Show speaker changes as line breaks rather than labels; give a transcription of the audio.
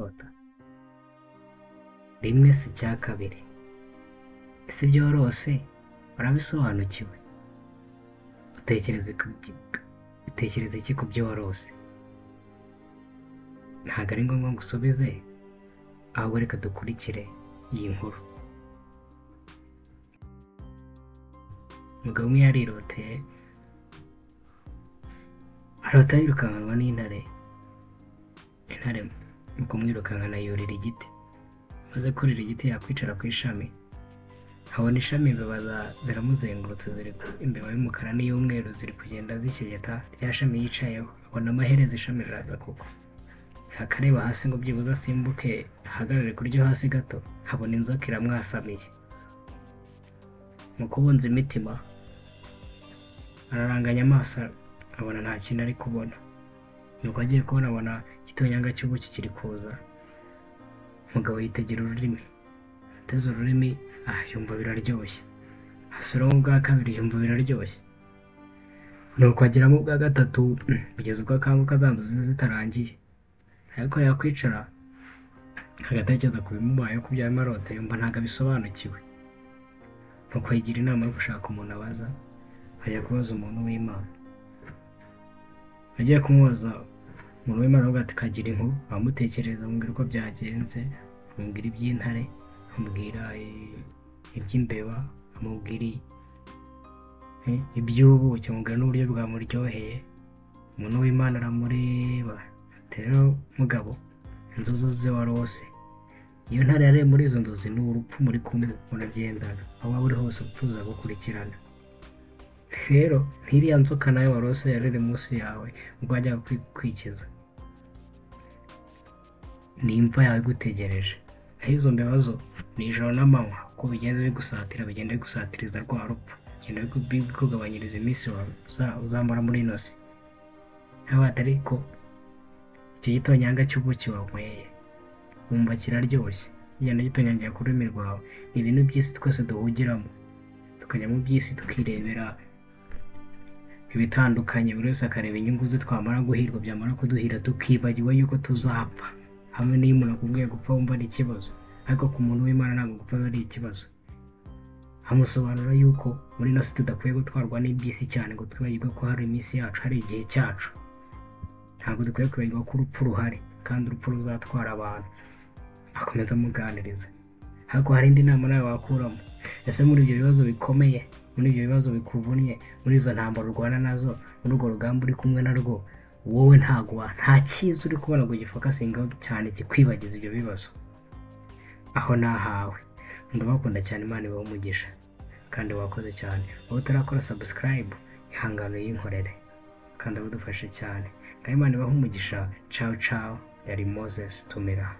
urota rimwe si icya kabiri. Ese ibyo warose urabisobanukiwe? utekereza iki ku byo warose? Ntabwo ari ngombwa ngo usubize, ahubwo reka dukurikire iyi nkuru. Umugabo umwe yariroteye, arota yirukankanwa n'intare. Intare mu kumwirukankana yurira igiti, maze kurira igiti yakwicara ku ishami, abona ishami imbeba ziramuzengurutse, imbeba y'umukara n'iy'umweru ziri kugenda zishyegeta rya shami yicayeho. Abona amaherezo ishami riraza kugwa, akareba hasi ngo byibuze asimbuke ahagarare kuri ryo hasi gato, habona inzoka iramwasamiye. Mu kubunza imitima araranganya amaso, abona nta kintu ari kubona. Nuko agiye kubona abona igitonyanga cy'ubuki kiri kuza. Umugabo yitegera ururimi, ateze ururimi yumva biraryoshye, asubiramo ubwa kabiri yumva biraryoshye. Nuko ageramo ubwa gatatu kugeza ubwo akanguka za nzozi zitarangiye. Ariko yakwicara agatekereza ku bimubayeho, ku bya marota, yumva ntabwo abisobanukiwe. Nuko yigira inama yo gushaka umuntu abaza, ajya kubaza umuntu w'Imana. Agiye kumubaza umuntu w'Imana avuga ati kagira inkuru, amutekereza amubwira uko byagenze, amubwira iby'intare, amubwira iby'imbeba, amubwira iby'ubuki, amubwira n'uburyo bwamuryoheye. Umuntu w'Imana aramureba ati rero mugabo, inzozi ze warose, iyo ntare yareba muri izo nzozi ni urupfu muri kumwe muragendana, aho waba uri hose urupfu ruzagukurikirana. Rero ntiriya nzoka nayo warose yarere munsi yawe ubwo wajyaga kwikiza, ni imva yawe igutegereje. Aho izo mbeba zo ni ijoro n'amanywa, uko bigenda bigusatira bigenda bigusatiriza rwa rupfu, bigenda bikugabanyiriza iminsi uzamara muri ino si. Aho atari ko icyo gitonyanga cy'ubuki wanyweye wumva kiraryoshye, kigenda gitonyangira ku rurimi rwawe. Ni ibintu by'isi twese duhugiramo, tukajya mu by'isi tukirebera ibitandukanye, buri wese akareba inyungu ze. Twamara guhirwa, byamara kuduhira tukibagiwe yuko tuzapfa. Hamwe n'iyo umuntu akubwiye gupfa wumva ari ikibazo, ariko ku muntu w'Imana ntabwo gupfa ari ikibazo. Amusobanura yuko muri ino si tudakwiye gutwarwa n'iby'isi cyane ngo twibagirwe ko hari iminsi yacu, hari igihe cyacu. Ntabwo dukwiye kwibagirwa ko urupfu ruhari kandi urupfu ruzatwara abantu. Akomeza amuganiriza, ariko hari indi nama nawe wakuramo. Ese muri ibyo bibazo bikomeye, muri ibyo bibazo bikuvunnye, muri izo ntambaro urwana nazo, muri urwo rugamba uri kumwe narwo, wowe nta cyiza uri kubona ngo gifokasingaho cyane kikwibagiza ibyo bibazo. Aho nahawe. Ndabakunda cyane, Imana ibahe umugisha kandi wakoze cyane. Wowe utarakora subscribe, ihangane yinkorere kandi abadufashe cyane. Imana ibahe umugisha. Ciao ciao. Yari Moses Tumira.